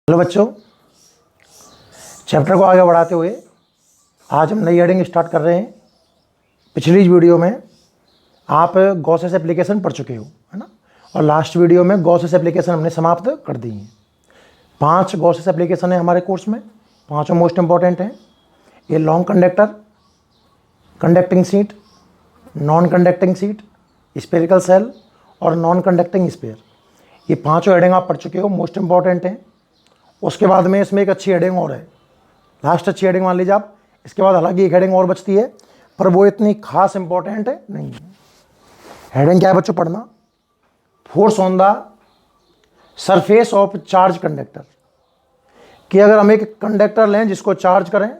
Hello बच्चों, chapter को आगे बढ़ाते हुए आज हम नई हेडिंग स्टार्ट कर रहे हैं। पिछली वीडियो में आप गॉसेस एप्लीकेशन पढ़ चुके हो, है ना। और लास्ट वीडियो में गॉसेस एप्लीकेशन हमने समाप्त कर दी हैं। 5 गॉसेस एप्लीकेशन है हमारे कोर्स में, 5 मोस्ट इंपॉर्टेंट हैं। ये long conductor, conducting sheet, non conducting sheet, spherical shell और नॉन कंडक्टिंग स्पेयर। ये 5 हेडिंग आप पढ़ चुके हो, मोस्ट इंपॉर्टेंट हैं। उसके बाद में इसमें एक अच्छी हेडिंग और है, लास्ट अच्छी हेडिंग मान लीजिए आप। इसके बाद हालांकि एक हेडिंग और बचती है, पर वो इतनी खास इंपॉर्टेंट नहीं है। हेडिंग क्या है बच्चों, पढ़ना। Force on the surface of charge conductor. कि अगर हम एक कंडक्टर लें जिसको चार्ज करें,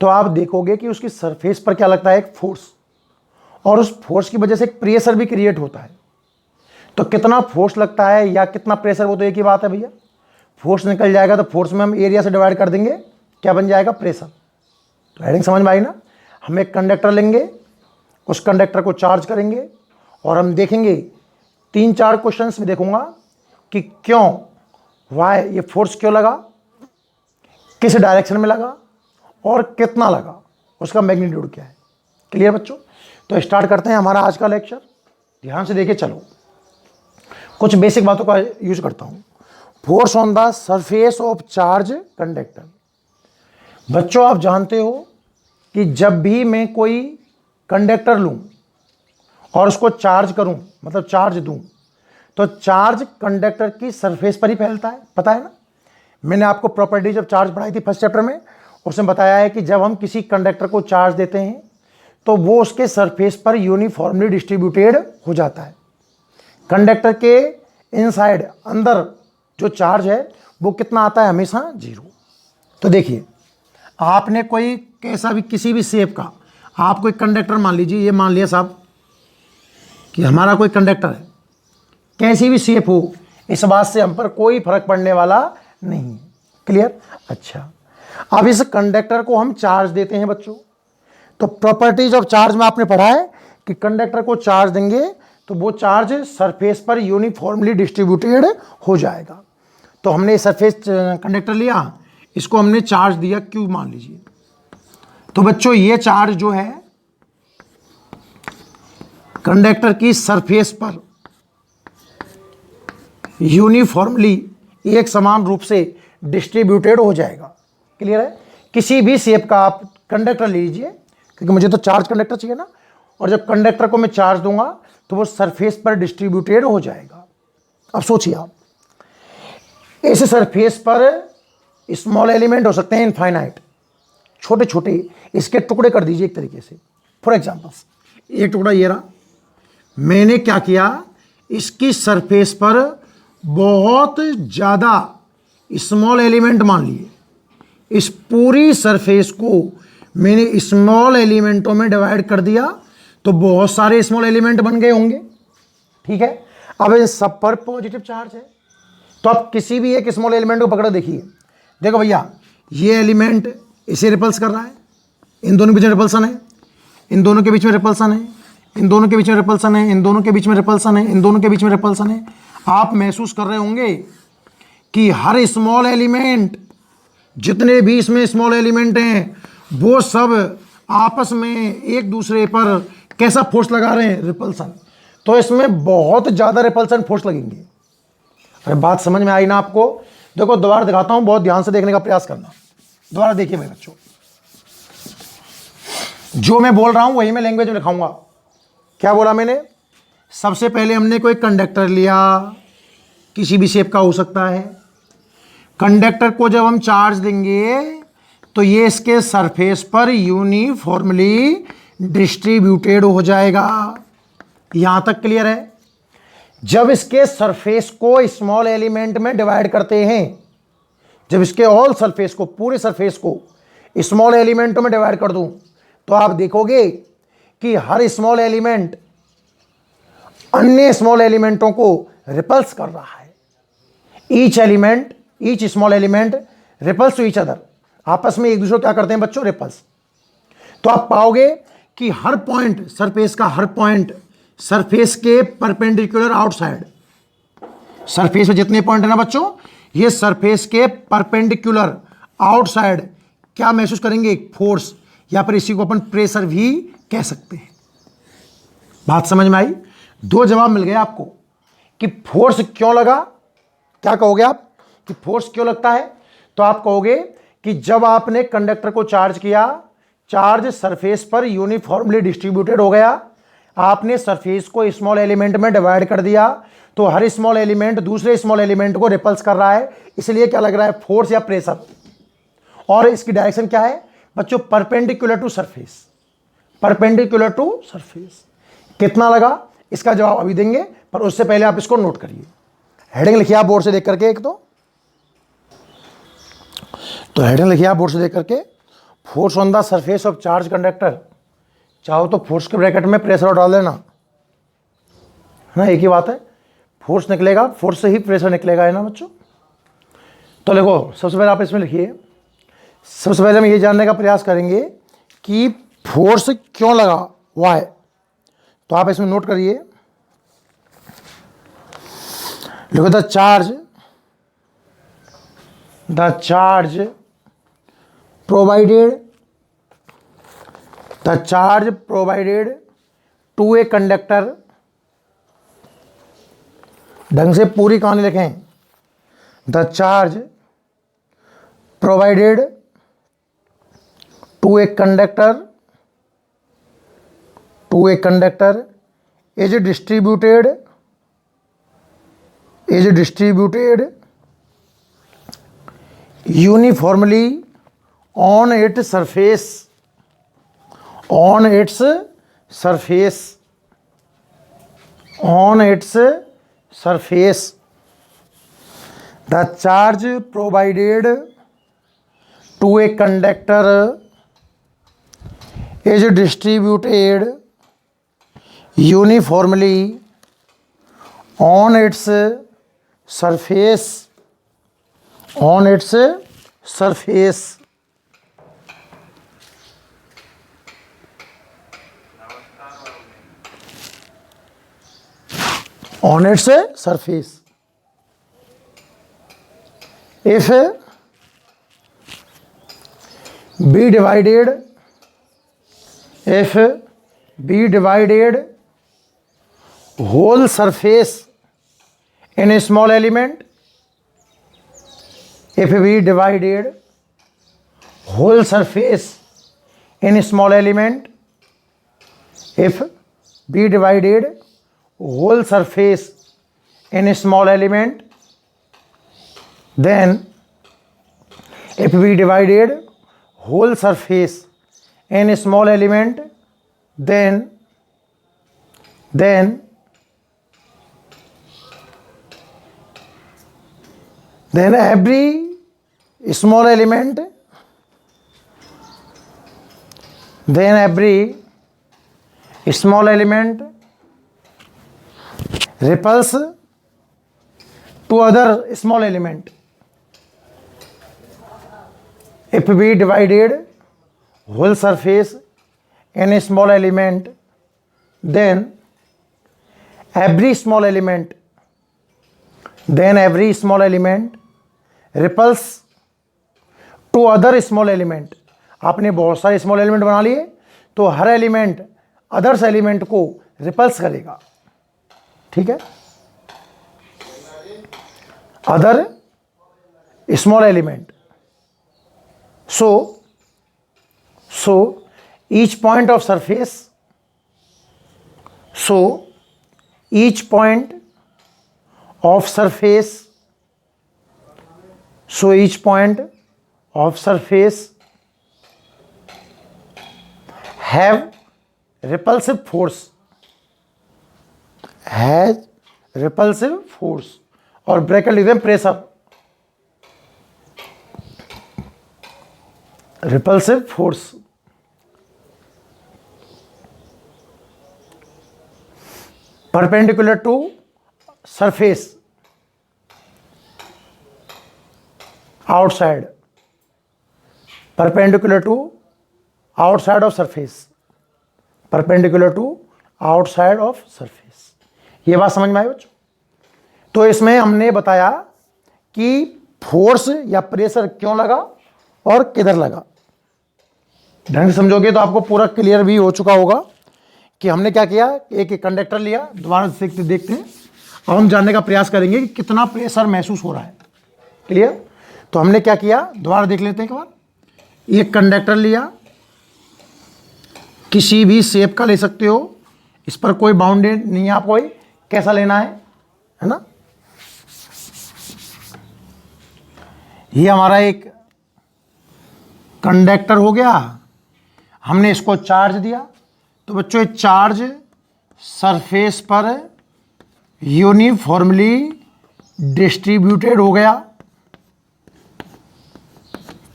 तो आप देखोगे कि उसकी सरफेस पर क्या लगता है, एक फोर्स, और उस फोर्स की वजह से एक प्रेशर भी क्रिएट होता है। तो कितना फोर्स लगता है या कितना प्रेशर, वो तो एक ही बात है भैया। फोर्स निकल जाएगा तो फोर्स में हम एरिया से डिवाइड कर देंगे, क्या बन जाएगा, प्रेशर। तो हेडिंग समझ में आई ना। हम एक कंडक्टर लेंगे, उस कंडक्टर को चार्ज करेंगे और हम देखेंगे 3-4 क्वेश्चंस में देखूंगा कि क्यों, वाई, ये फोर्स क्यों लगा, किस डायरेक्शन में लगा और कितना लगा, उसका मैग्नीट्यूड क्या है। क्लियर बच्चों। तो स्टार्ट करते हैं हमारा आज का लेक्चर। ध्यान से देखिए, चलो कुछ बेसिक बातों का यूज करता हूं। Force on the surface of charge conductor. बच्चों आप जानते हो कि जब भी मैं कोई कंडक्टर लूं और उसको चार्ज करूं, मतलब चार्ज दूं, तो चार्ज कंडक्टर की सरफेस पर ही फैलता है, पता है ना। मैंने आपको प्रॉपर्टीज ऑफ चार्ज पढ़ाई थी फर्स्ट चैप्टर में। उसमें बताया है कि जब हम किसी कंडक्टर को चार्ज देते हैं तो वो उसके सरफेस पर यूनिफॉर्मली डिस्ट्रीब्यूटेड हो जाता है। कंडक्टर के इनसाइड, अंदर जो चार्ज है वो कितना आता है, हमेशा 0। तो देखिए, आपने कोई कैसा भी, किसी भी शेप का, आप कोई कंडक्टर मान लीजिए, ये मान लिया साहब कि हमारा कोई कंडक्टर है, कैसी भी शेप हो, इस बात से हम पर कोई फर्क पड़ने वाला नहीं है। क्लियर। अच्छा, अब इस कंडक्टर को हम चार्ज देते हैं बच्चों। तो प्रॉपर्टीज ऑफ चार्ज में आपने पढ़ा है कि कंडक्टर को चार्ज देंगे तो वो चार्ज सरफेस पर यूनिफॉर्मली डिस्ट्रीब्यूटेड हो जाएगा। तो हमने सरफेस कंडक्टर लिया, इसको हमने चार्ज दिया Q मान लीजिए। तो बच्चों ये चार्ज जो है कंडक्टर की सरफेस पर यूनिफॉर्मली, एक समान रूप से डिस्ट्रीब्यूटेड हो जाएगा। क्लियर है। किसी भी शेप का आप कंडक्टर ले लीजिए, क्योंकि मुझे तो चार्ज कंडक्टर चाहिए ना। और जब कंडक्टर को मैं चार्ज दूंगा तो वो सरफेस पर डिस्ट्रीब्यूटेड हो जाएगा। अब सोचिए आप, इस सरफेस पर स्मॉल एलिमेंट हो सकते हैं इनफाइनाइट, छोटे छोटे, इसके टुकड़े कर दीजिए एक तरीके से। फॉर एग्जांपल एक टुकड़ा ये रहा, मैंने क्या किया, इसकी सरफेस पर बहुत ज़्यादा स्मॉल एलिमेंट मान लिए। इस पूरी सरफेस को मैंने स्मॉल एलिमेंटों में डिवाइड कर दिया, तो बहुत सारे स्मॉल एलिमेंट बन गए होंगे। ठीक है। अब इन सब पर पॉजिटिव चार्ज है। तो आप किसी भी एक स्मॉल एलिमेंट को पकड़ो, देखिए, देखो भैया, ये एलिमेंट इसे रिपल्स कर रहा है, इन दोनों के बीच में रिपल्सन है, इन दोनों के बीच में रिपल्सन है, इन दोनों के बीच में रिपल्सन है, इन दोनों के बीच में रिपल्सन है, इन दोनों के बीच में रिपल्सन है। आप महसूस कर रहे होंगे कि हर स्मॉल एलिमेंट, जितने भी इसमें स्मॉल एलिमेंट हैं, वो सब आपस में एक दूसरे पर कैसा फोर्स लगा रहे हैं, रिपल्सन। तो इसमें बहुत ज़्यादा रिपल्सन फोर्स लगेंगे। अरे बात समझ में आई ना आपको। देखो दोबारा दिखाता हूं, बहुत ध्यान से देखने का प्रयास करना। दोबारा देखिए मेरे बच्चों, जो मैं बोल रहा हूं वही मैं लैंग्वेज में लिखाऊंगा। क्या बोला मैंने, सबसे पहले हमने कोई कंडक्टर लिया, किसी भी शेप का हो सकता है। कंडक्टर को जब हम चार्ज देंगे तो ये इसके सरफेस पर यूनिफॉर्मली डिस्ट्रीब्यूटेड हो जाएगा। यहां तक क्लियर है। जब इसके सरफेस को स्मॉल एलिमेंट में डिवाइड करते हैं, जब इसके ऑल सरफेस को, पूरे सरफेस को स्मॉल एलिमेंटों में डिवाइड कर दूं, तो आप देखोगे कि हर स्मॉल एलिमेंट अन्य स्मॉल एलिमेंटों को रिपल्स कर रहा है। Each small element repels to each other. आपस में एक दूसरे को क्या करते हैं बच्चों, रिपल्स। तो आप पाओगे कि हर पॉइंट, सरफेस का हर पॉइंट सरफेस के परपेंडिकुलर आउटसाइड, सरफेस में जितने पॉइंट है ना बच्चों, ये सरफेस के परपेंडिकुलर आउटसाइड क्या महसूस करेंगे? फोर्स, या फिर इसी को अपन प्रेशर भी कह सकते हैं। बात समझ में आई? दो जवाब मिल गए आपको कि फोर्स क्यों लगा। क्या कहोगे आप कि फोर्स क्यों लगता है? तो आप कहोगे कि जब आपने कंडक्टर को चार्ज किया, चार्ज सरफेस पर यूनिफॉर्मली डिस्ट्रीब्यूटेड हो गया, आपने सरफेस को स्मॉल एलिमेंट में डिवाइड कर दिया, तो हर स्मॉल एलिमेंट दूसरे स्मॉल एलिमेंट को रिपल्स कर रहा है, इसलिए क्या लग रहा है? फोर्स या प्रेशर। और इसकी डायरेक्शन क्या है बच्चों? Perpendicular to surface, perpendicular to surface. कितना लगा इसका जवाब अभी देंगे, पर उससे पहले आप इसको नोट करिए। हेडिंग लिखिए आप बोर्ड से देख करके एक तो हेडिंग लिखिए आप बोर्ड से देख करके, force on the surface of charge conductor. चाहो तो फोर्स के ब्रैकेट में प्रेशर डाल देना, है ना, एक ही बात है। फोर्स निकलेगा, फोर्स से ही प्रेशर निकलेगा, है ना बच्चों। तो देखो सबसे पहले आप इसमें लिखिए, सबसे पहले हम ये जानने का प्रयास करेंगे कि फोर्स क्यों लगा, वाई। तो आप इसमें नोट करिए, लिखो the charge provided to a conductor. ढंग से पूरी कहानी लिखें। The charge provided to a conductor is distributed uniformly on its surface, the charge provided to a conductor is distributed uniformly on its surface, on its surface. On its surface. If B divided whole surface in a small element, if we divided whole surface in a small element, if we divided whole surface in a small element, then if we divided whole surface in a small element, then every small element repels to other small element. If we divided whole surface in a small element, then every small element repels to other small element. आपने बहुत सारे small element बना लिए, तो हर element others element को ripples करेगा, ठीक है। Other small element, so each point of surface, have repulsive force, और ब्रैकेट लिख दें pressure, repulsive force, perpendicular to surface outside, perpendicular to outside of surface, ये बात समझ में आई बच्चों। तो इसमें हमने बताया कि फोर्स या प्रेशर क्यों लगा और किधर लगा। ढंग से समझोगे तो आपको पूरा क्लियर भी हो चुका होगा कि हमने क्या किया, एक कंडक्टर लिया। दोबारा देखते हैं और हम जानने का प्रयास करेंगे कि कितना प्रेशर महसूस हो रहा है। क्लियर। तो हमने क्या किया, दोबारा देख लेते हैं एक बार। एक कंडक्टर लिया, किसी भी शेप का ले सकते हो, इस पर कोई बाउंडेड नहीं है, आपको कैसा लेना है ना। ये हमारा एक कंडक्टर हो गया, हमने इसको चार्ज दिया। तो बच्चों, चार्ज सरफेस पर यूनिफॉर्मली डिस्ट्रीब्यूटेड हो गया।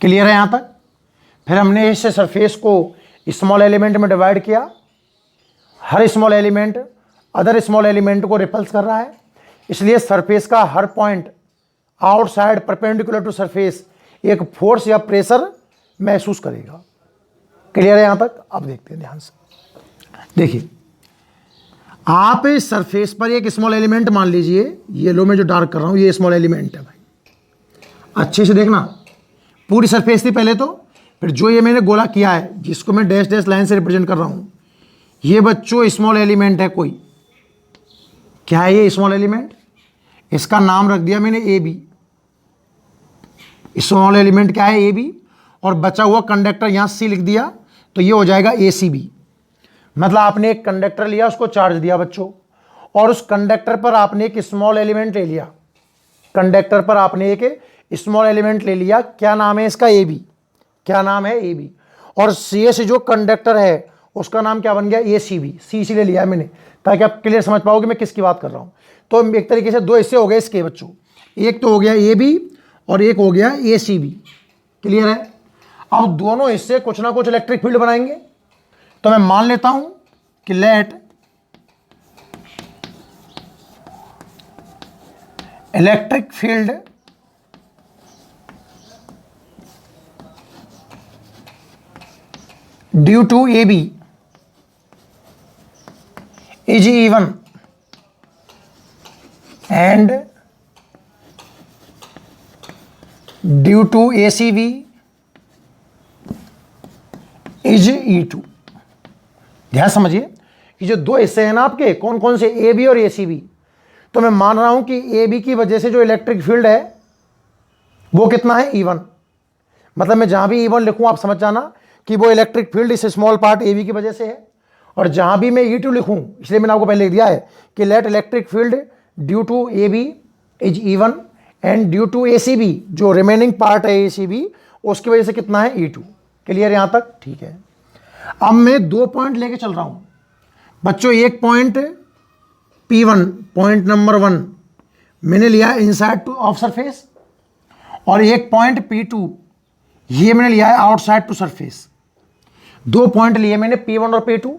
क्लियर है यहां तक। फिर हमने इस सरफेस को स्मॉल एलिमेंट में डिवाइड किया। हर small element other small element को रिपल्स कर रहा है, इसलिए सरफेस का हर point outside perpendicular to surface एक फोर्स या प्रेशर महसूस करेगा। क्लियर है यहां तक। अब देखते हैं ध्यान से। देखिए, आप इस सरफेस पर एक स्मॉल एलिमेंट मान लीजिए, येलो में जो डार्क कर रहा हूं ये स्मॉल एलिमेंट है भाई। अच्छे से देखना, पूरी सरफेस थी पहले तो, फिर जो ये मैंने गोला किया है जिसको मैं डैश डैश लाइन से रिप्रेजेंट कर रहा हूं, ये बच्चों स्मॉल एलिमेंट है। कोई क्या है ये स्मॉल एलिमेंट, इसका नाम रख दिया मैंने ए बी। स्मॉल एलिमेंट क्या है, ए बी। और बचा हुआ कंडक्टर यहां सी लिख दिया, तो ये हो जाएगा ए सी बी। मतलब आपने एक कंडक्टर लिया, उसको चार्ज दिया बच्चों, और उस कंडक्टर पर आपने एक स्मॉल एलिमेंट ले लिया। कंडक्टर पर आपने एक स्मॉल एलिमेंट ले लिया, क्या नाम है इसका, ए बी। क्या नाम है, ए बी। और सी से जो कंडक्टर है उसका नाम क्या बन गया, ए सी बी। सी इसीलिए लिया है मैंने ताकि आप क्लियर समझ पाओगे मैं किसकी बात कर रहा हूं। तो एक तरीके से दो हिस्से हो गए इसके बच्चों, एक तो हो गया ए बी और एक हो गया ए सी बी। क्लियर है। अब दोनों हिस्से कुछ ना कुछ इलेक्ट्रिक फील्ड बनाएंगे। तो मैं मान लेता हूं कि let electric field due to A B is even and due to ACB is E2। ध्यान समझिए, ये जो दो हिस्से हैं ना आपके, कौन कौन से, ए बी और ए सी बी। तो मैं मान रहा हूं कि ए बी की वजह से जो इलेक्ट्रिक फील्ड है वो कितना है, E1। मतलब मैं जहां भी E1 लिखूं आप समझ जाना कि वो इलेक्ट्रिक फील्ड इस स्मॉल पार्ट ए बी की वजह से है। और जहां भी मैं E2 लिखूं, इसलिए मैंने आपको पहले लिख दिया है कि let electric field due to A B is E1 and due to A C B, जो रिमेनिंग पार्ट है ए सी बी, उसकी वजह से कितना है, E2। क्लियर यहां तक, ठीक है। अब मैं दो पॉइंट लेके चल रहा हूं बच्चों। एक पॉइंट P1, पॉइंट नंबर 1 मैंने लिया इनसाइड टू ऑफ सरफेस, और एक पॉइंट P2 ये मैंने लिया है आउटसाइड टू सरफेस। दो पॉइंट लिए मैंने P1 और P2।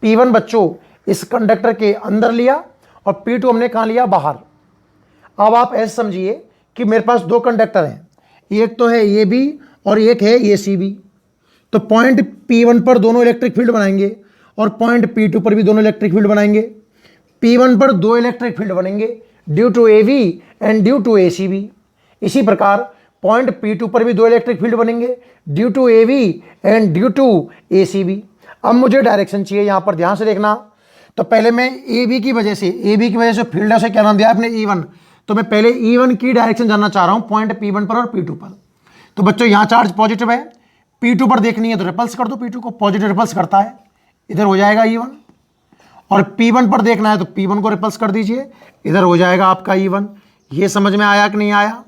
P1 बच्चों इस कंडक्टर के अंदर लिया और P2 हमने कहां लिया, बाहर। अब आप ऐसे समझिए कि मेरे पास दो कंडक्टर हैं, एक तो है ए बी और एक है ए सी बी। तो पॉइंट P1 पर दोनों इलेक्ट्रिक फील्ड बनाएंगे और पॉइंट P2 पर भी दोनों इलेक्ट्रिक फील्ड बनाएंगे। P1 पर दो इलेक्ट्रिक फील्ड बनेंगे due to A B and due to A C B. इसी प्रकार पॉइंट P2 पर भी दो इलेक्ट्रिक फील्ड बनेंगे due to A B and due to A C B. अब मुझे डायरेक्शन चाहिए, यहां पर ध्यान से देखना। तो पहले मैं ए बी की वजह से फील्ड है, उसे क्या नाम दिया आपने, E1। तो मैं पहले E1 की डायरेक्शन जानना चाह रहा हूं पॉइंट P1 पर और P2 पर। तो बच्चों यहां चार्ज पॉजिटिव है, P2 पर देखनी है तो रिपल्स कर दो, P2 को पॉजिटिव रिपल्स करता है, इधर हो जाएगा E1। और P1 पर देखना है तो P1 को रिपल्स कर दीजिए, इधर हो जाएगा आपका E1। ये समझ में आया कि नहीं आया।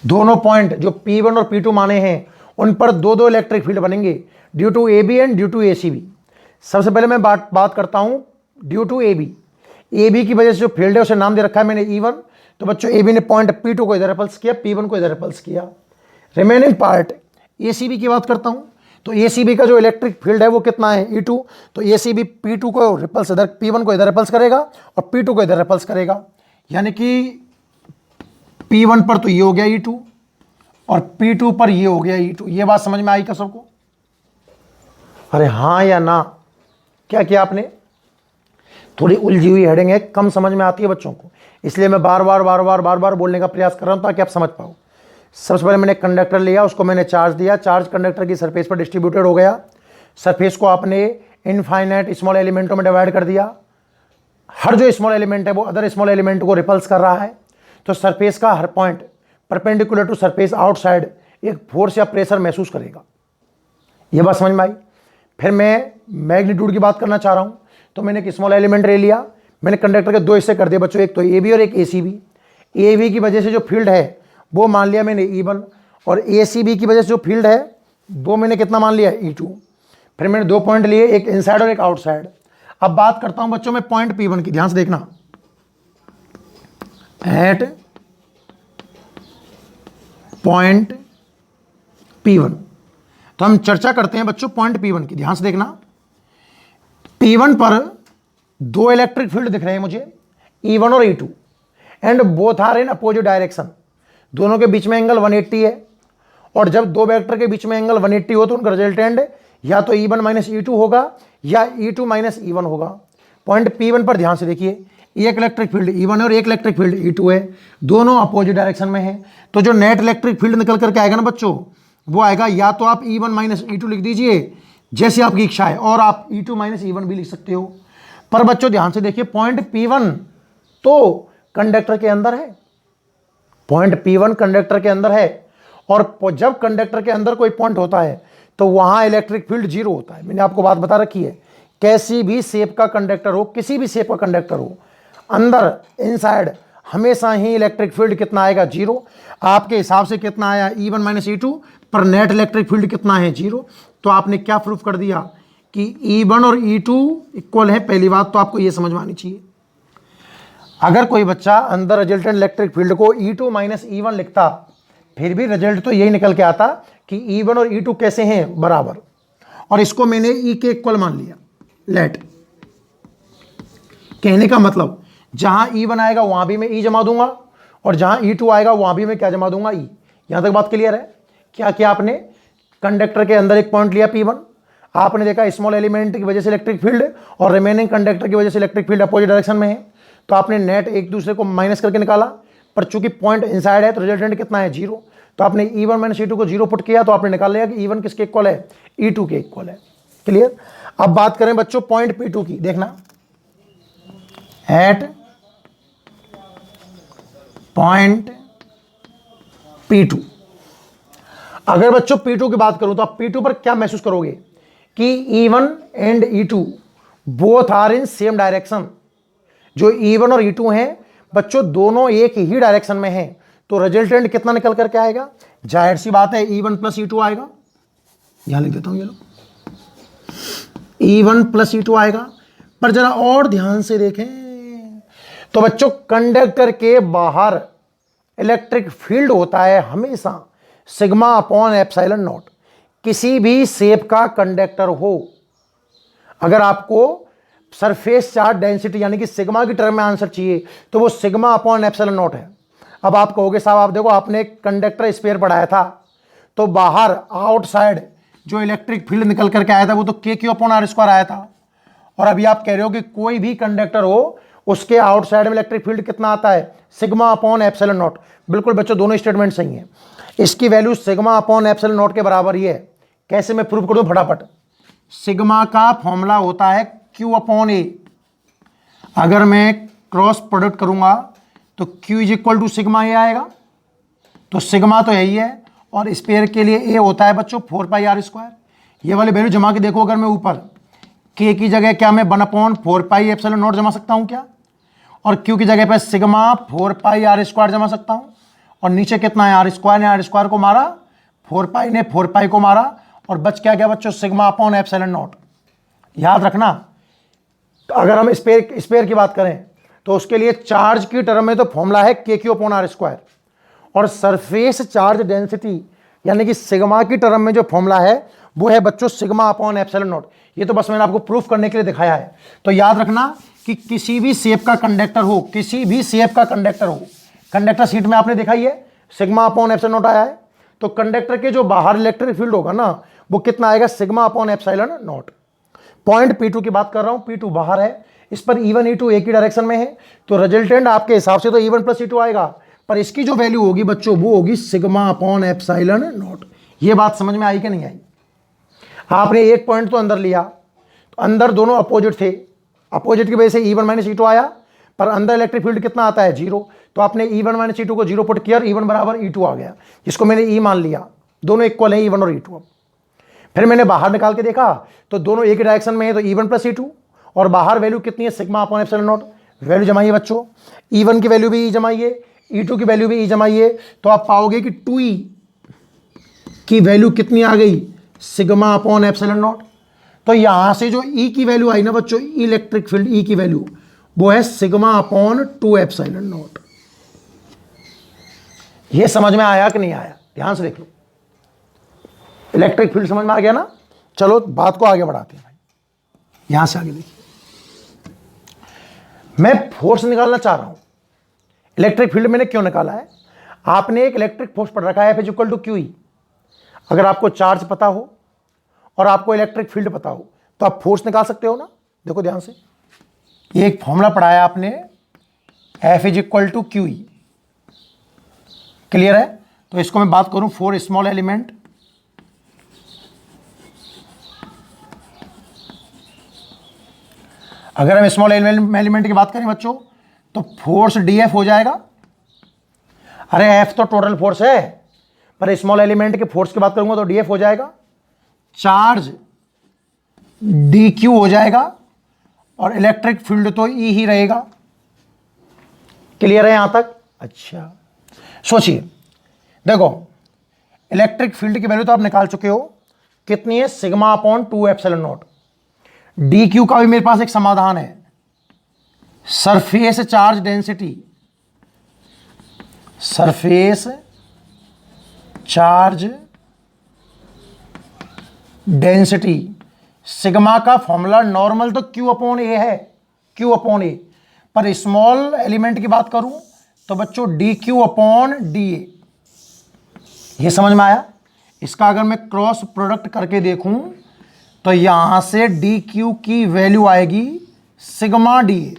दोनों पॉइंट जो P1 और P2 माने हैं उन पर दो दो इलेक्ट्रिक फील्ड बनेंगे due to A B and due to A C B. सबसे पहले मैं बात करता हूं due to A B. A B की वजह से जो फील्ड है उसे नाम दे रखा है मैंने E1। तो बच्चों ए बी ने पॉइंट P2 को इधर रिपल्स किया, P1 को इधर रिपल्स किया। Remaining part A C B की बात करता हूं। तो ए सी बी का जो इलेक्ट्रिक फील्ड है वो कितना है, E2। तो ए सी बी P2 को रिपल्स इधर, P1 को इधर रिपल्स करेगा और P2 को इधर रिपल्स करेगा। यानी कि P1 पर तो ये हो गया E2 और P2 पर ये हो गया E2। ये बात समझ में आई क्या सबको? अरे हाँ या ना, क्या किया आपने? थोड़ी उलझी हुई हेडिंग है, कम समझ में आती है बच्चों को, इसलिए मैं बार बार बोलने का प्रयास कर रहा हूं ताकि आप समझ पाओ। सबसे पहले मैंने कंडक्टर लिया, उसको मैंने चार्ज दिया, चार्ज कंडक्टर की सरफेस पर डिस्ट्रीब्यूटेड हो गया। सरफेस को आपने इनफाइनाइट स्मॉल एलिमेंटों में डिवाइड कर दिया। हर जो स्मॉल एलिमेंट है वो अदर स्मॉल एलिमेंट को रिपल्स कर रहा है, तो सरफेस का हर point perpendicular to surface outside एक फोर्स या प्रेशर महसूस करेगा। यह बात समझ में आई। फिर मैं मैग्नीट्यूड की बात करना चाह रहा हूं, तो मैंने एक स्मॉल एलिमेंट ले लिया, मैंने कंडक्टर के दो हिस्से कर दिए बच्चों, एक तो ए बी और एक ए सी बी। ए बी की वजह से जो फील्ड है वो मान लिया मैंने E1, और ए सी बी की वजह से जो फील्ड है वो मैंने कितना मान लिया E2। फिर मैंने दो पॉइंट लिए, एक इनसाइड और एक आउटसाइड। अब बात करता हूं बच्चों में पॉइंट P1 की, ध्यान से देखना। एट पॉइंट P1, तो हम चर्चा करते हैं बच्चों पॉइंट P1 की, ध्यान से देखना। P1 पर दो इलेक्ट्रिक फील्ड दिख रहे हैं मुझे, E1 और E2, and both are in opposite direction. दोनों के बीच में एंगल 180 है, और जब दो वेक्टर के बीच में एंगल 180 हो तो उनका रिजल्टेंट या तो E1 माइनस E2 होगा या E2 माइनस E1 होगा। पॉइंट P1 पर ध्यान से देखिए, एक इलेक्ट्रिक फील्ड E1 है और एक इलेक्ट्रिक फील्ड E2 है, दोनों अपोजिट डायरेक्शन में है। तो जो नेट इलेक्ट्रिक फील्ड निकल करके आएगा ना बच्चों, वो आएगा या तो आप E1 माइनस E2 लिख दीजिए जैसे आपकी इच्छा है, और आप E2 माइनस E1 भी लिख सकते हो। पर बच्चों ध्यान से देखिए, पॉइंट P1 तो कंडक्टर के अंदर है, पॉइंट P1 कंडक्टर के अंदर है, और जब कंडक्टर के अंदर कोई पॉइंट होता है तो वहां इलेक्ट्रिक फील्ड जीरो होता है। मैंने आपको बात बता रखी है, कैसी भी शेप का कंडक्टर हो, किसी भी शेप का कंडक्टर हो, अंदर इनसाइड हमेशा ही इलेक्ट्रिक फील्ड कितना आएगा, जीरो। आपके हिसाब से कितना आया, E1 माइनस E2, पर नेट इलेक्ट्रिक फील्ड कितना है, जीरो। तो आपने क्या प्रूफ कर दिया कि E1 और E2 इक्वल है। पहली बात तो आपको यह समझ में आनी चाहिए। अगर कोई बच्चा अंदर रिजल्टेंट इलेक्ट्रिक फील्ड को E2 माइनस E1 लिखता, फिर भी रिजल्ट तो यही निकल के आता कि E1 और E2 कैसे हैं, बराबर, और इसको मैंने E के इक्वल मान लिया। लेट, कहने का मतलब जहां E1 आएगा वहां भी मैं E जमा दूंगा, और जहां E2 आएगा वहां भी मैं क्या जमा दूंगा, E। यहां तक बात क्लियर है। क्या किया आपने, कंडक्टर के अंदर एक पॉइंट लिया P1, आपने देखा स्मॉल एलिमेंट की वजह से इलेक्ट्रिक फील्ड और रिमेनिंग कंडक्टर की वजह से इलेक्ट्रिक फील्ड अपोजिट डायरेक्शन में है, तो आपने नेट एक दूसरे को माइनस करके निकाला, पर चूंकि पॉइंट इनसाइड है तो रिजल्टेंट कितना है, जीरो। तो आपने E1 माइनस E2 को जीरो पुट किया, तो आपने निकाल लिया कि E1 किसके इक्वल है, E2 के इक्वल है। क्लियर। अब बात करें बच्चों पॉइंट P2 की, देखना। एट पॉइंट P2, अगर बच्चों P2 की बात करूं तो आप P2 पर क्या महसूस करोगे कि E1 and E2 both are in same direction. जो E1 और E2 हैं बच्चों, दोनों एक ही डायरेक्शन में हैं, तो रिजल्टेंट कितना निकल करके आएगा, जाहिर सी बात है E1 प्लस E2 आएगा। यहां लिख देता हूं, ये लो, E1 प्लस E2 आएगा। पर जरा और ध्यान से देखें तो बच्चों, कंडक्टर के बाहर इलेक्ट्रिक फील्ड होता है हमेशा सिग्मा अपॉन एप्सिलॉन नॉट। किसी भी शेप का कंडक्टर हो, अगर आपको सरफेस चार्ज डेंसिटी यानी कि सिग्मा की टर्म में आंसर चाहिए तो वो सिग्मा अपॉन एप्सिलॉन नॉट है। अब आप कहोगे साहब, आप देखो आपने कंडक्टर स्फीयर पढ़ाया था, तो बाहर आउटसाइड जो इलेक्ट्रिक फील्ड निकल करके आया था वो तो के क्यू अपॉन आर स्क्वायर आया था, और अभी आप कह रहे हो कि कोई भी कंडक्टर हो उसके आउटसाइड में इलेक्ट्रिक फील्ड कितना आता है, सिग्मा अपॉन एप्सिलॉन नॉट। बिल्कुल बच्चों, दोनों स्टेटमेंट सही है। इसकी value sigma upon epsilon not के बराबर ही है। कैसे मैं प्रूव करूं, फटाफट। सिग्मा का फॉर्मूला होता है Q अपॉन ए। अगर मैं क्रॉस प्रोडक्ट करूंगा तो Q is equal to sigma A आएगा, तो सिग्मा तो यही है, और स्पेयर के लिए ए होता है बच्चों 4 पाई आर स्क्वायर। ये वाले वैल्यू जमा के देखो, अगर मैं ऊपर K की जगह क्या मैं 1 अपॉन 4 पाई एप्सिलॉन नॉट जमा सकता हूं क्या, और Q की जगह पर सिग्मा 4 पाई आर स्क्वायर जमा सकता हूं, और नीचे कितना है, आर स्क्वायर ने आर स्क्वायर को मारा, 4 पाई ने 4 पाई को मारा, और बच क्या गया बच्चों, सिग्मा अपॉन एप्सिलॉन नॉट। याद रखना, अगर हम स्पेयर की बात करें तो उसके लिए चार्ज की टर्म में तो फॉर्मूला है के क्यू अपॉन आर स्क्वायर, और सरफेस चार्ज डेंसिटी यानी कि सिग्मा की टर्म में जो फॉर्मूला है वो है बच्चों सिग्मा अपॉन एप्सिलॉन नॉट। ये तो बस मैंने आपको प्रूफ करने के लिए दिखाया है। तो याद रखना कि किसी भी शेप का कंडक्टर हो, किसी भी शेप का कंडक्टर हो, कंडक्टर शीट में आपने देखा ही है सिग्मा अपॉन एप्सिलॉन नॉट आया है, तो कंडक्टर के जो बाहर इलेक्ट्रिक फील्ड होगा ना वो कितना आएगा, sigma upon epsilon not. Point P2 की बात कर रहा हूं, P2 बाहर है, इस पर E1 E2 एक ही डायरेक्शन में है, तो रिजल्टेंट आपके हिसाब से तो E1 प्लस E2 आएगा, पर इसकी जो वैल्यू होगी बच्चों वो होगी सिग्मा अपॉन एप्सिलॉन नॉट। ये बात समझ में आई कि नहीं आई? आपने एक पॉइंट तो अंदर लिया, तो अंदर दोनों अपोजिट थे, अपोजिट की वजह से E1 माइनस E2 आया, पर अंदर इलेक्ट्रिक फील्ड कितना आता है? 0। तो आपने E1 माइनस E2 को 0 पुट किया, E1 बराबर E2 आ गया, जिसको मैंने E मान लिया। दोनों इक्वल है E1 और E2। अब फिर मैंने बाहर निकाल के देखा तो दोनों एक ही डायरेक्शन में है, तो E1 प्लस E2, और बाहर वैल्यू कितनी है? Sigma upon epsilon naught. Value जमाइए बच्चों, E1 की वैल्यू भी E जमाइए, E2 की वैल्यू भी E जमाइए, तो आप पाओगे कि 2E की वैल्यू कितनी आ गई? Sigma upon epsilon not. तो यहां से जो E की वैल्यू आई ना बच्चों, इलेक्ट्रिक फील्ड E की वैल्यू वो है सिग्मा अपॉन 2 एप्सिलॉन नॉट। ये समझ में आया कि नहीं आया? ध्यान से देख लो, इलेक्ट्रिक फील्ड समझ में आ गया ना? चलो बात को आगे बढ़ाते हैं भाई, यहां से आगे देखिए। मैं फोर्स निकालना चाह रहा हूं। इलेक्ट्रिक फील्ड मैंने क्यों निकाला है? आपने एक इलेक्ट्रिक फोर्स पढ़ रखा है, F इक्वल टू QE। अगर आपको चार्ज पता हो और आपको इलेक्ट्रिक फील्ड पता हो तो आप फोर्स निकाल सकते हो ना। देखो ध्यान से, ये एक फॉर्मूला पढ़ाया आपने, F is equal to QE। Clear है? तो इसको मैं बात करूं फॉर स्मॉल एलिमेंट, अगर हम स्मॉल एलिमेंट की बात करें बच्चों तो फोर्स DF हो जाएगा। अरे F तो टोटल फोर्स है, पर स्मॉल एलिमेंट के फोर्स की बात करूंगा तो DF हो जाएगा। चार्ज DQ हो जाएगा, और इलेक्ट्रिक फील्ड तो E ही रहेगा। क्लियर है यहां तक? अच्छा सोचिए, देखो इलेक्ट्रिक फील्ड की वैल्यू तो आप निकाल चुके हो, कितनी है? Sigma upon 2 epsilon not. DQ का भी मेरे पास एक समाधान है, surface charge density, surface charge density. Sigma का फॉर्मूला नॉर्मल तो Q अपॉन A है, Q अपॉन A, पर स्मॉल एलिमेंट की बात करूं तो बच्चों DQ अपॉन DA। ये समझ में आया? इसका अगर मैं क्रॉस प्रोडक्ट करके देखूं तो यहां से DQ की वैल्यू आएगी सिग्मा DA।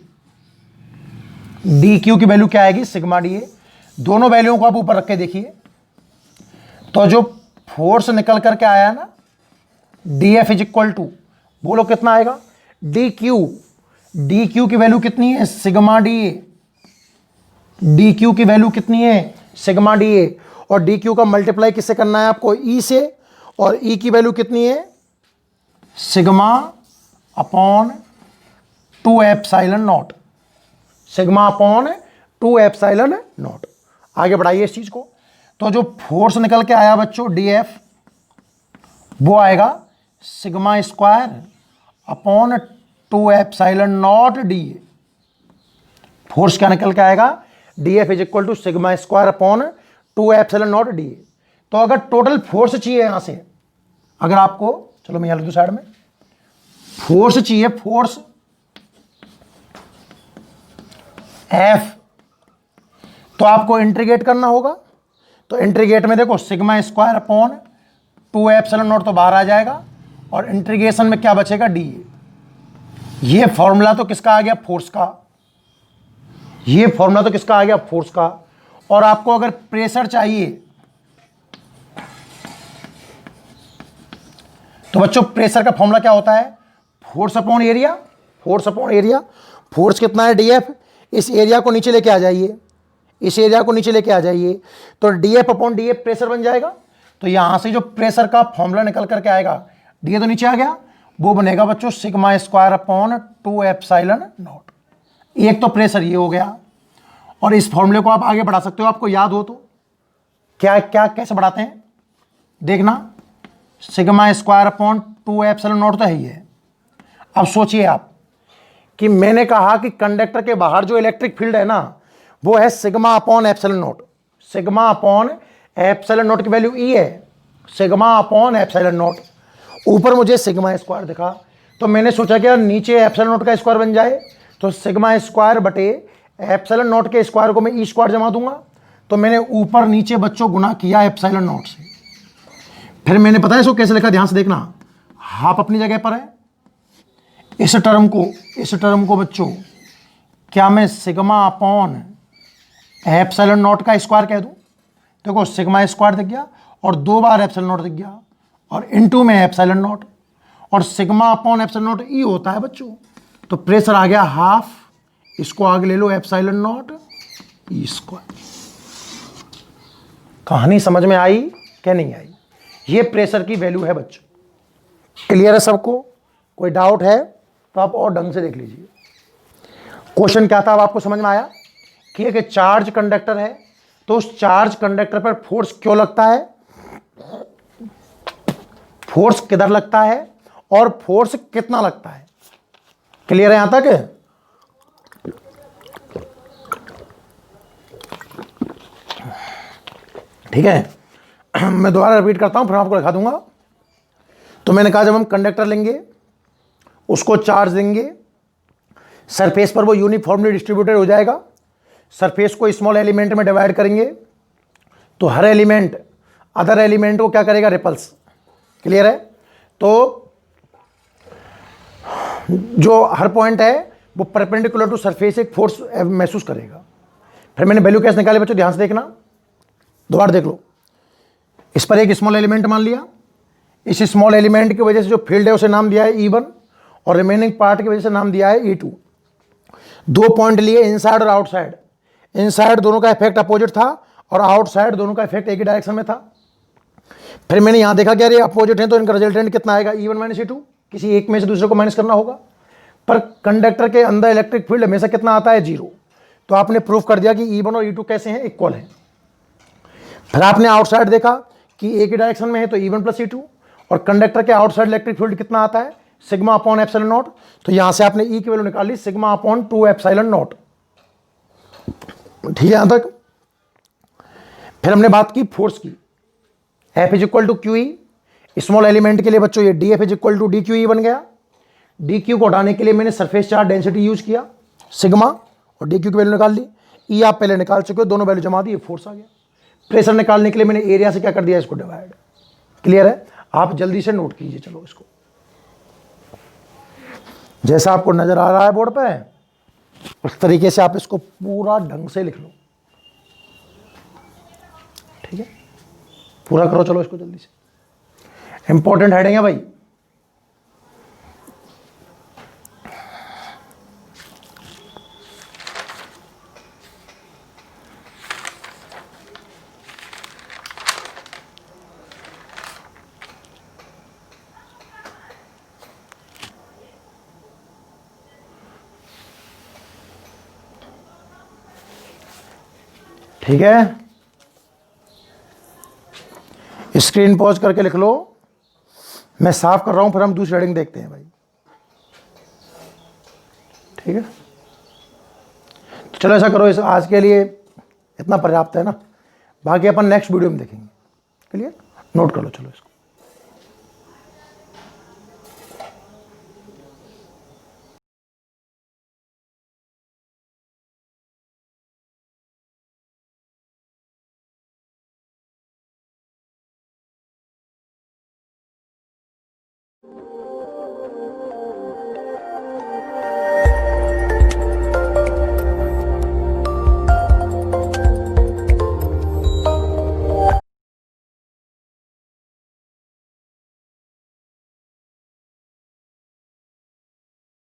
DQ की वैल्यू क्या आएगी? Sigma DA। दोनों वैल्यूओं को आप ऊपर रख के देखिए, तो जो फोर्स निकल करके आया ना DF इज इक्वल टू, बोलो कितना आएगा? DQ। DQ की वैल्यू कितनी है? Sigma DA। DQ की वैल्यू कितनी है? Sigma DA। और DQ का मल्टीप्लाई किससे करना है आपको? E से, और E की वैल्यू कितनी है? Sigma upon 2 epsilon not. Sigma upon 2 epsilon not. आगे बढ़ाइए इस चीज को, तो जो फोर्स निकल के आया बच्चों DF, वो आएगा sigma square upon 2 epsilon naught DA। Force क्या निकल के आएगा? DF is equal to sigma square upon 2 epsilon naught DA। तो अगर टोटल फोर्स चाहिए यहां से, अगर आपको, चलो मैं यहां लिख दूं साइड में, फोर्स चाहिए, फोर्स F, तो आपको इंटीग्रेट करना होगा। तो इंटीग्रेट में देखो sigma square upon 2 epsilon not तो बाहर आ जाएगा, और इंटीग्रेशन में क्या बचेगा? DA। ये फॉर्मूला तो किसका आ गया? फोर्स का। ये फॉर्मूला तो किसका आ गया? फोर्स का। और आपको अगर प्रेशर चाहिए तो बच्चों प्रेशर का फॉर्मूला क्या होता है? Force upon area. Force upon area. Force कितना है? DF। इस एरिया को नीचे लेके आ जाइए, इस एरिया को नीचे लेके आ जाइए, तो DF अपॉन DA प्रेशर बन जाएगा। तो यहां से जो प्रेशर का फॉर्मूला निकल करके आएगा, DA तो नीचे आ गया, वो बनेगा बच्चों sigma square upon 2 epsilon not. एक तो प्रेशर ये हो गया, और इस फॉर्मूले को आप आगे बढ़ा सकते हो, आपको याद हो तो। क्या क्या कैसे बढ़ाते हैं देखना, sigma square upon 2 epsilon not तो है ही है। अब सोचिए आप कि मैंने कहा कि कंडक्टर के बाहर जो इलेक्ट्रिक फील्ड है ना, वो है sigma upon epsilon not. Sigma upon epsilon not की वैल्यू E है, सिग्मा अपॉन एप्सिलॉन नॉट। ऊपर मुझे सिग्मा स्क्वायर दिखा, तो मैंने सोचा कि यार नीचे एप्सिलॉन नॉट का स्क्वायर बन जाए, तो सिग्मा स्क्वायर बटे एप्सिलॉन नॉट के स्क्वायर को मैं E स्क्वायर जमा दूंगा। तो मैंने ऊपर नीचे बच्चों गुना किया एप्सिलॉन नॉट से। फिर मैंने पता है इसको कैसे लिखा? ध्यान से देखना, हाफ अपनी जगह पर है, इस टर्म को बच्चों क्या मैं सिग्मा अपॉन एप्सिलॉन नॉट का स्क्वायर कह दूं? देखो सिग्मा स्क्वायर दिख गया और 2 बार एप्सिलॉन नॉट दिख गया और इनटू में एप्सिलॉन नॉट, और सिग्मा अपॉन एप्सिलॉन नॉट ई होता है बच्चों। तो प्रेशर आ गया हाफ, इसको आगे ले लो एप्सिलॉन नॉट ई स्क्वायर। कहानी समझ में आई क्या नहीं आई? ये प्रेशर की वैल्यू है बच्चों। क्लियर है सबको? कोई डाउट है तो आप और ढंग से देख लीजिए। क्वेश्चन क्या था अब आपको समझ में आया कि एक चार्ज कंडक्टर है तो उस चार्ज कंडक्टर पर फोर्स क्यों लगता है, फोर्स किधर लगता है और फोर्स कितना लगता है। क्लियर है यहां तक? ठीक है, मैं दोबारा रिपीट करता हूं फिर आपको दिखा दूंगा। तो मैंने कहा जब हम कंडक्टर लेंगे उसको चार्ज देंगे, सरफेस पर वो यूनिफॉर्मली डिस्ट्रीब्यूटेड हो जाएगा। सरफेस को स्मॉल एलिमेंट में डिवाइड करेंगे तो हर एलिमेंट अदर एलिमेंट को क्या करेगा, रिपल्स। क्लियर है? तो जो हर पॉइंट है वो परपेंडिकुलर टू सरफेस एक फोर्स महसूस करेगा। फिर मैंने वैल्यू कैसे निकाले बच्चों, ध्यान से देखना, दोबारा देख लो। इस पर एक स्मॉल एलिमेंट मान लिया, इस स्मॉल एलिमेंट की वजह से जो फील्ड है उसे नाम दिया है E1 और रिमेनिंग पार्ट की वजह से नाम दिया है E2। 2 पॉइंट लिए इनसाइड और आउटसाइड। इनसाइड दोनों का इफेक्ट अपोजिट था और आउटसाइड दोनों का इफेक्ट एक ही डायरेक्शन में था। फिर मैंने यहां देखा कि अरे अपोजिट है तो इनका रिजल्टेंट कितना आएगा, E1 माइनस E2। किसी एक में से दूसरे को माइनस करना होगा। पर कंडक्टर के अंदर इलेक्ट्रिक फील्ड हमेशा कितना आता है, 0। तो आपने प्रूफ कर दिया कि E1 और E2 कैसे हैं, इक्वल हैं। फिर आपने आउटसाइड देखा कि एक ही डायरेक्शन में है तो E1 प्लस E2, और कंडक्टर के आउटसाइड इलेक्ट्रिक फील्ड कितना आता है, सिग्मा अपॉन एप्सिलॉन नॉट। तो यहां से आपने E की वैल्यू निकाल ली, सिग्मा अपॉन 2 एप्सिलॉन नॉट। ठीक है यहां तक? फिर हमने बात की फोर्स की। F is equal to Q E, small element के लिए बच्चों ये DF is equal to D Q E बन गया। डी क्यू को हटाने के लिए मैंने सरफेस चार्ज डेंसिटी यूज किया सिग्मा, और डी क्यू की वैल्यू निकाल ली। ई आप पहले निकाल चुके हो, दोनों वैल्यू जमा दी, ये फोर्स आ गया। प्रेशर निकालने के लिए मैंने एरिया से क्या कर दिया, इसको डिवाइड। क्लियर है? आप जल्दी से नोट कीजिए। चलो इसको जैसा आपको नजर आ रहा है बोर्ड पे उस तरीके से आप इसको पूरा ढंग से लिख लो। ठीक है, पूरा करो। चलो इसको जल्दी से, इंपॉर्टेंट हेडिंग है भाई। ठीक है, स्क्रीन पॉज करके लिख लो। मैं साफ कर रहा हूं, फिर हम दूसरी हेडिंग देखते हैं भाई। ठीक है, तो चलो ऐसा करो, इस आज के लिए इतना पर्याप्त है ना, बाकी अपन नेक्स्ट वीडियो में देखेंगे। क्लियर? नोट कर लो चलो इसको।